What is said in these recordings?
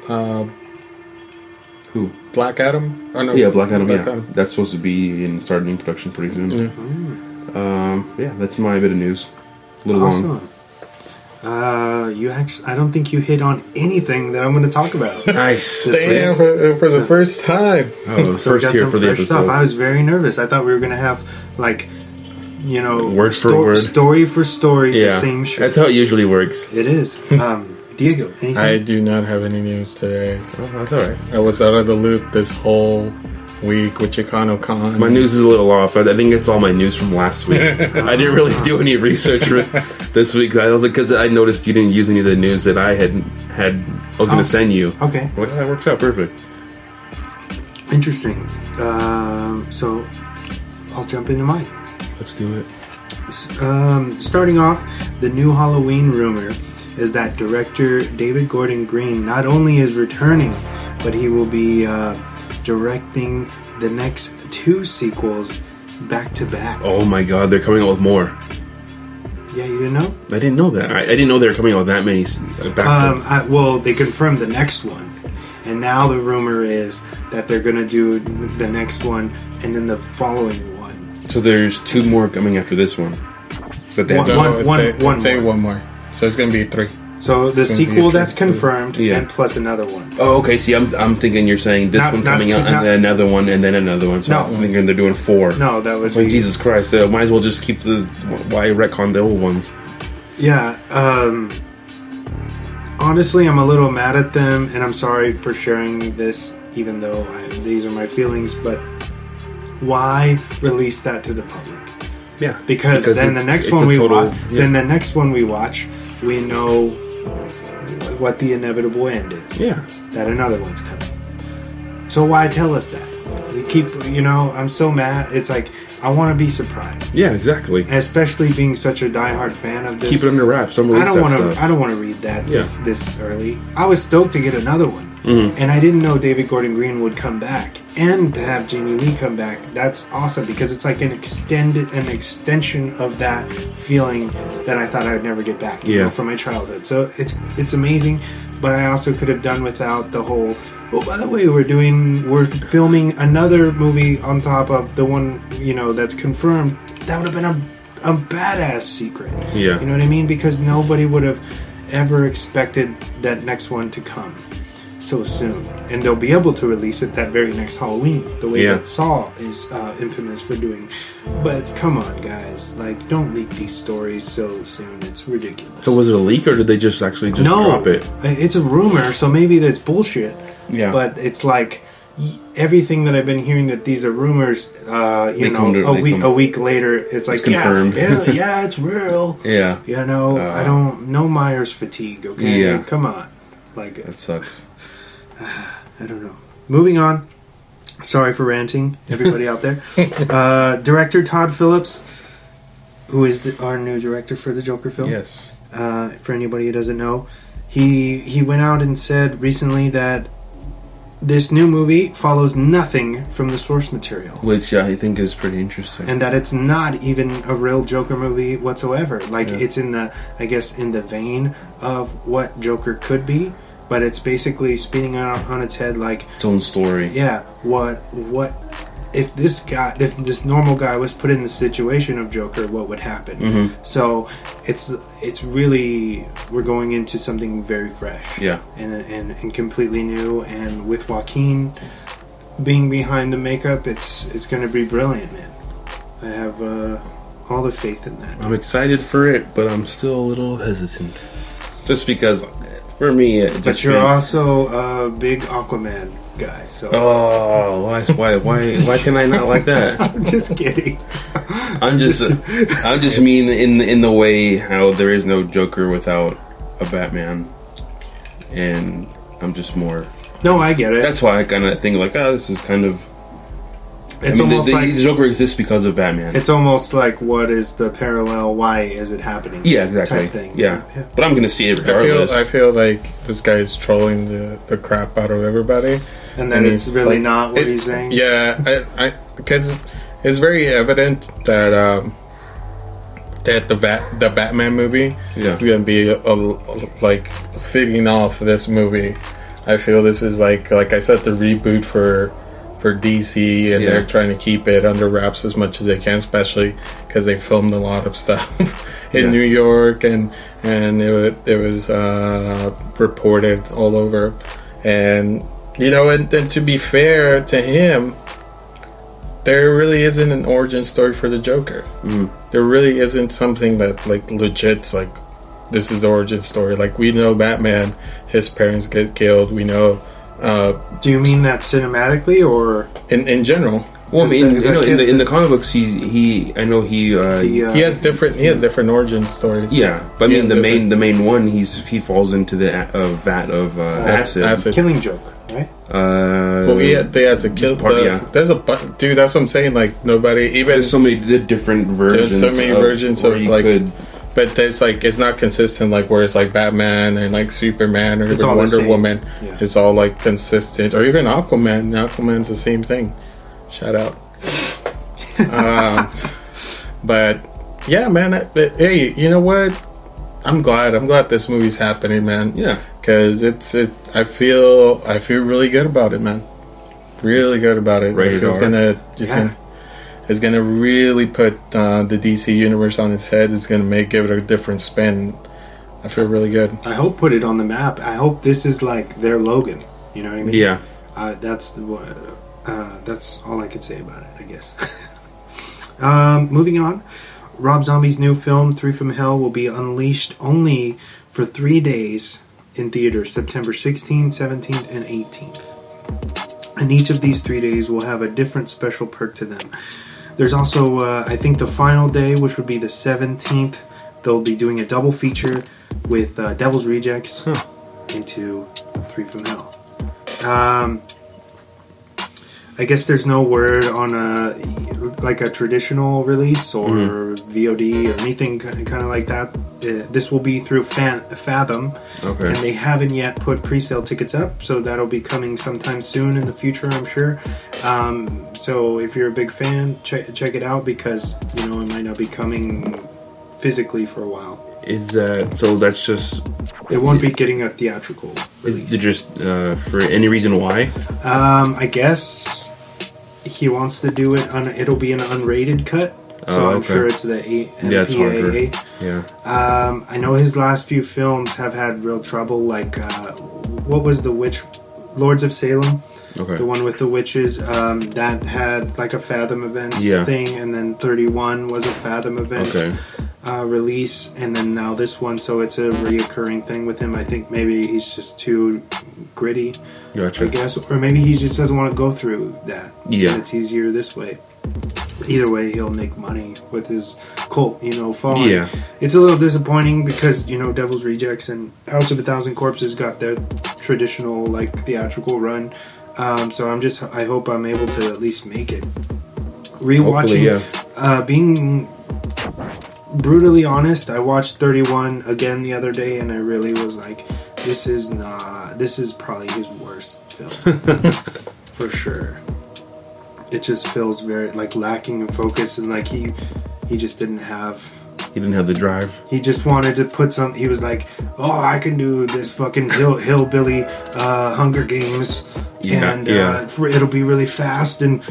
Who? Black Adam? Oh, no, Yeah, Black Adam. Black Yeah, Adam. that's supposed to be starting in production pretty soon. Yeah. That's my bit of news. A little long. Awesome. I don't think you hit on anything that I'm going to talk about. Nice. Damn, for the first time. Oh, So we first got here some for the fresh episode. stuff. I was very nervous. I thought we were going to have, like, you know, Word for word. story for story, Yeah, the same shit. that's how it usually works. It is. Diego, anything? I do not have any news today. Oh, that's all right. I was out of the loop this whole week with ChicanoCon. My news is a little off. I think it's all my news from last week. I didn't really do any research this week. I was like, because I noticed you didn't use any of the news that I had. I was going to send you. Okay. Well, that works out perfect. Interesting. So, I'll jump into mine. Let's do it. Starting off, the new Halloween rumor is that director David Gordon Green not only is returning, but he will be directing the next 2 sequels back to back. Oh my God, they're coming out with more. Yeah, you didn't know? I didn't know that. I didn't know they were coming out with that many back. Well, they confirmed the next one, and now the rumor is that they're going to do the next one and then the following one. So there's 2 more coming after this one. But they One Say more. one more. So it's going to be 3. So the It's gonna be sequel a that's true- confirmed, Yeah. and plus another one. Oh, okay. See, I'm thinking you're saying this Not- one not coming two- out and not- then another one and then another one. So No. I'm thinking they're doing 4. No, that was It's like, Jesus Christ. Might as well just keep the... Why retcon the old ones? Yeah. Honestly, I'm a little mad at them, and I'm sorry for sharing this, even though these are my feelings. But why release that to the public? Yeah. Because then the next it's one a we total- watch, yeah. then the next one we watch, we know what the inevitable end is. Yeah. That another one's coming. So why tell us that? We keep, I'm so mad. It's like I want to be surprised, Yeah, exactly. especially being such a diehard fan of this. Keep it under wraps. Don't release I don't that want to. stuff. I don't want to read that Yeah. this early. I was stoked to get another one, Mhm. and I didn't know David Gordon Green would come back, and to have Jamie Lee come back. That's awesome because it's like an extension of that feeling that I thought I would never get back. Yeah. From my childhood. So it's amazing, but I also could have done without the whole. Oh, by the way, we're filming another movie on top of the one that's confirmed. That would have been a badass secret. Yeah. You know what I mean? Because nobody would have ever expected that next one to come so soon. And they'll be able to release it that very next Halloween, the way Yeah. that Saw is infamous for doing. But come on, guys. Like, don't leak these stories so soon. It's ridiculous. So was it a leak or did they just actually just drop it? It's a rumor, so maybe that's bullshit. Yeah. But it's like everything that I've been hearing that these are rumors. A week later, it's like confirmed. Yeah, it's real. Yeah. I don't know Myers fatigue. Okay, Yeah. come on, like That sucks. I don't know. Moving on. Sorry for ranting, everybody out there. Director Todd Phillips, who is our new director for the Joker film. Yes. For anybody who doesn't know, he went out and said recently that this new movie follows nothing from the source material. Which I think is pretty interesting. And that it's not even a real Joker movie whatsoever. Like, Yeah. it's in the vein of what Joker could be, but it's basically spinning out on its head like, its own story. yeah, what if this normal guy was put in the situation of Joker, what would happen? Mhm. So it's really, we're going into something very fresh, Yeah. and completely new. And with Joaquin being behind the makeup, it's going to be brilliant, man. I have all the faith in that. I'm excited for it, but I'm still a little hesitant. Just because, for me, But you're also a big Aquaman guy, so Oh, why can I not like that? I'm just kidding. I'm just mean in the way how there is no Joker without a Batman, and I'm just more. No, I get it. That's why I kind of think like, this is kind of. It's almost the like Joker exists because of Batman. it's almost like what is the parallel? Why is it happening? Yeah, exactly. Type thing. Yeah. But I'm gonna see it regardless. I feel like this guy is trolling the crap out of everybody. And then And it's he's really like- not what he's saying. Yeah, I because it's very evident that that the Batman movie Yeah. is going to be like feeding off this movie I feel this is like I said, the reboot for DC, and they're trying to keep it under wraps as much as they can, especially because they filmed a lot of stuff in New York, and it was reported all over. And and to be fair to him, there really isn't an origin story for the Joker. There really isn't something that legit's this is the origin story. We know Batman, his parents get killed. We know. Do you mean that cinematically or in general? Well, I mean, in the comic books, he has different origin stories. Yeah, but I mean, the main one, he falls into the vat of acid. Killing Joke, right? They has a kill. There's a dude. That's what I'm saying. Nobody even. There's so many different versions. There's so many versions of But there's it's not consistent where it's Batman and Superman or even Wonder Woman. Yeah. It's all consistent, or even Aquaman. Aquaman's the same thing. Shout out. But yeah, man. Hey, you know what? I'm glad this movie's happening, man. Yeah, because I feel really good about it, man. Really good about it. It's gonna really put the DC universe on its head. It's gonna give it a different spin. I feel really good. I hope put it on the map. I hope this is their Logan. You know what I mean? Yeah. That's all I could say about it, I guess. Moving on, Rob Zombie's new film 3 from Hell will be unleashed only for 3 days in theaters, September 16th, 17th, and 18th. And each of these 3 days will have a different special perk to them. There's also, I think, the final day, which would be the 17th. They'll be doing a double feature with Devil's Rejects into 3 from Hell. I guess there's no word on a traditional release or VOD or anything kind of like that. This will be through Fathom, and they haven't yet put pre-sale tickets up, so that'll be coming sometime soon in the future, I'm sure. So if you're a big fan, check it out, because it might not be coming physically for a while. Is that so? That's just it won't be getting a theatrical release. Just for any reason why? I guess he wants to do it it'll be an unrated cut, so I'm sure it's the MPAA. Yeah. I know his last few films have had real trouble. What was the witch? Lords of Salem. Okay. The one with the witches, that had a Fathom Events thing, and then 31 was a Fathom Events release, and then now this one, so it's a reoccurring thing with him. I think maybe he's just too gritty, gotcha. I guess, or maybe he just doesn't want to go through that. Yeah. It's easier this way. Either way, he'll make money with his cult, following. Yeah. It's a little disappointing because, Devil's Rejects and House of a Thousand Corpses got their traditional, theatrical run. So I hope I'm able to at least make it. Rewatching, being brutally honest, I watched 31 again the other day, and I really was this is probably his worst film. For sure. It just feels very, lacking in focus, and he just didn't have... He didn't have the drive. He just wanted to put some... He was like, I can do this fucking hillbilly Hunger Games, and it'll be really fast and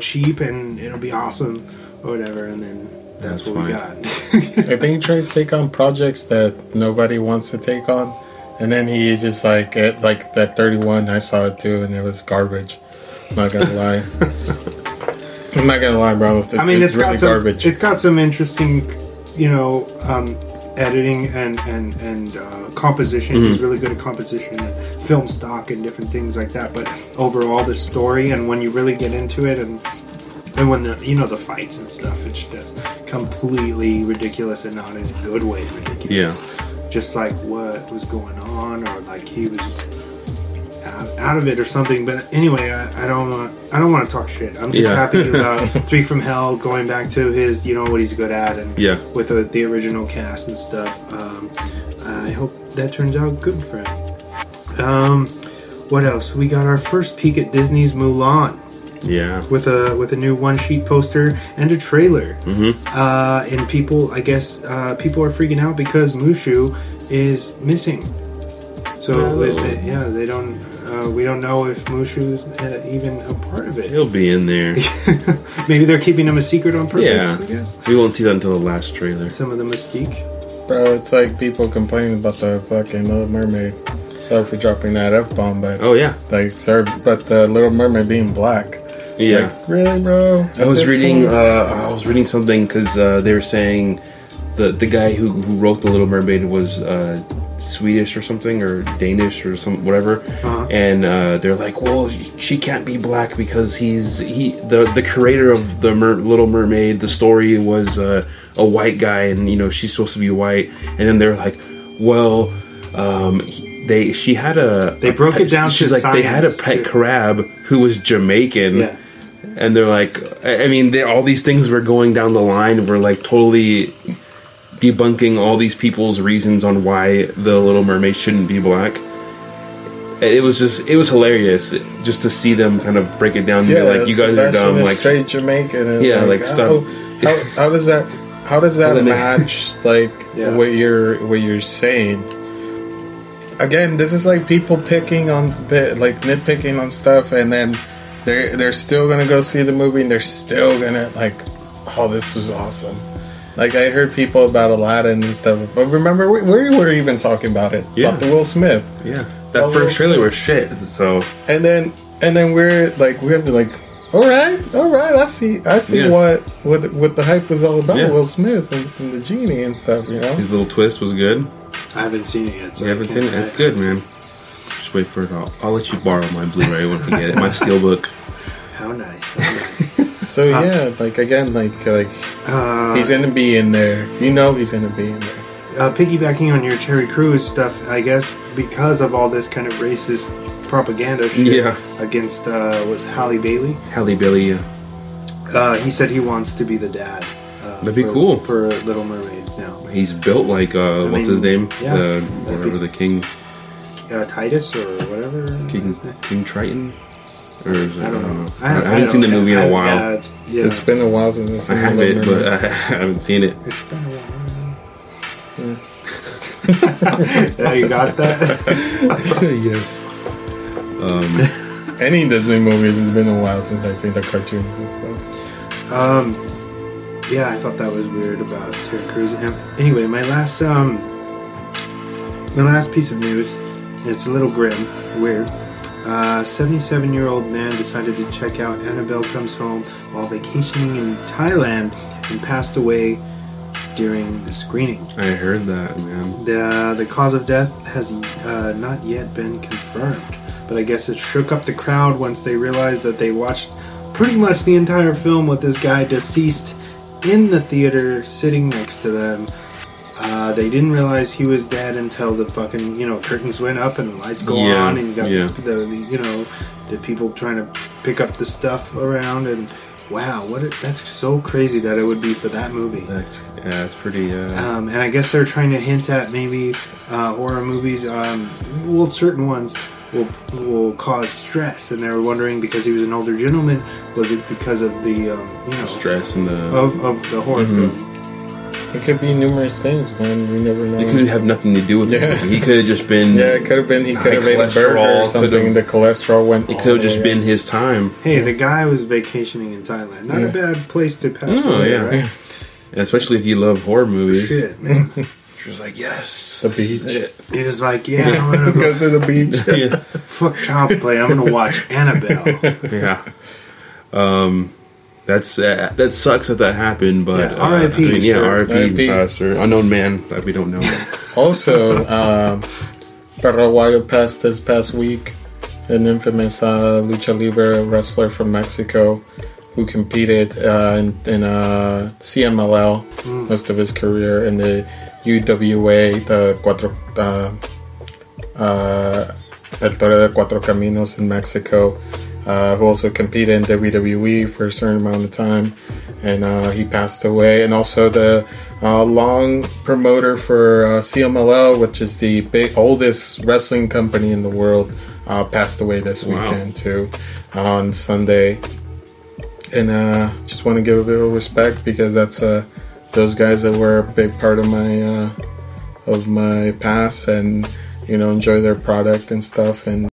cheap, and it'll be awesome, or whatever, and then that's what we got. I think he tries to take on projects that nobody wants to take on, and then he's just that 31, I saw it too, and it was garbage. I'm not gonna lie. I'm not gonna lie, bro. It's really got some garbage. It's got some interesting, editing and composition. He's really good at composition and film stock and different things like that. But overall, the story, and when you really get into it, and when the fights and stuff, it's just completely ridiculous, and not in a good way ridiculous. Yeah. Just what was going on, or he was out of it or something. But anyway, I don't want to talk shit. I'm just happy about 3 from Hell going back to his what he's good at, and with the original cast and stuff. I hope that turns out good for him. What else? We got our first peek at Disney's Mulan. Yeah. With a new one-sheet poster and a trailer. And people, I guess, people are freaking out because Mushu is missing. So they don't. We don't know if Mushu's even a part of it. He'll be in there. Maybe they're keeping him a secret on purpose. Yeah, I guess we won't see that until the last trailer. Some of the mystique. Bro, it's like people complaining about the fucking Little Mermaid. Sorry for dropping that F-bomb, but Oh yeah, like, sorry, but the Little Mermaid being black. yeah. Like, really, bro? I was reading something because they were saying the guy who wrote the Little Mermaid was Swedish or something, or Danish or whatever, and they're like, well, she can't be black because the creator of the Little Mermaid. The story was a white guy, and she's supposed to be white. And then they're like, well, they broke it down. She's like, they had a pet crab who was Jamaican. Yeah. And they're like, I mean, all these things were going down the line. Were like totally debunking all these people's reasons on why the Little Mermaid shouldn't be black. It was hilarious just to see them kind of break it down and be like, you guys are dumb. Like straight Jamaican. And yeah, like stuff. How does that match like what you're saying? Again, this is like people nitpicking on stuff, and then they're still gonna go see the movie, and they're still gonna like, oh, this was awesome. Like, I heard people about Aladdin and stuff, but remember, we were even talking about it. Yeah. About the Will Smith. Yeah. That first trailer was shit, so... And then we're like, we have to like, alright, I see what the hype was all about, Will Smith and the genie and stuff, His little twist was good. I haven't seen it yet. So you haven't seen it? It's good, man. Just wait for it. I'll let you borrow my Blu-ray when I get it. My Steelbook. How nice. So yeah, like again, like he's gonna be in there. He's gonna be in there. Piggybacking on your Terry Crews stuff, I guess because of all this kind of racist propaganda shit against was Halle Bailey. Halle Bailey, yeah. He said he wants to be the dad. That'd be cool for Little Mermaid. Now he's built like what's his name? Yeah, the king. Titus or whatever. King Triton. Or is it, I don't know. I haven't seen the movie in a while. It's been a while since I've seen I have it, but I haven't seen it. It's been a while. Yeah, you got that? Yes. Any Disney movies, it's been a while since I've seen the cartoons and stuff. Yeah, I thought that was weird about Terry Crews. Anyway, my last piece of news, it's a little grim, weird. 77-year-old man decided to check out Annabelle Comes Home while vacationing in Thailand and passed away during the screening. I heard that, man. The cause of death has not yet been confirmed, but I guess it shook up the crowd once they realized that they watched pretty much the entire film with this guy deceased in the theater sitting next to them. They didn't realize he was dead until the fucking curtains went up and the lights go on, and you got the people trying to pick up the stuff around, and wow, that's so crazy that it would be for that movie. That's pretty. And I guess they're trying to hint at maybe horror movies. Certain ones will cause stress, and they were wondering because he was an older gentleman, was it because of the stress and the of the horror film? It could be numerous things, man. We never know. It could have nothing to do with it. He could have just been. Yeah, it could have been. He could have ate a burger or something. The cholesterol went. It could have just been his time. Hey, the guy was vacationing in Thailand. Not a bad place to pass away, right? And especially if you love horror movies. Shit, man. She was like, yes, the beach. He was like, yeah, I'm gonna go to the beach. Fuck child play. I'm gonna watch Annabelle. Yeah. That sucks that happened, but R.I.P. R.I.P. Pastor, unknown man that we don't know. Also, Perro Aguayo passed this past week, an infamous lucha libre wrestler from Mexico who competed in CMLL most of his career, in the UWA, El Toreo de Cuatro Caminos in Mexico. Who also competed in WWE for a certain amount of time, and he passed away. And also the long promoter for CMLL, which is the oldest wrestling company in the world, passed away this weekend too, on Sunday. And just want to give a bit of respect, because that's those guys that were a big part of my past, and enjoy their product and stuff. And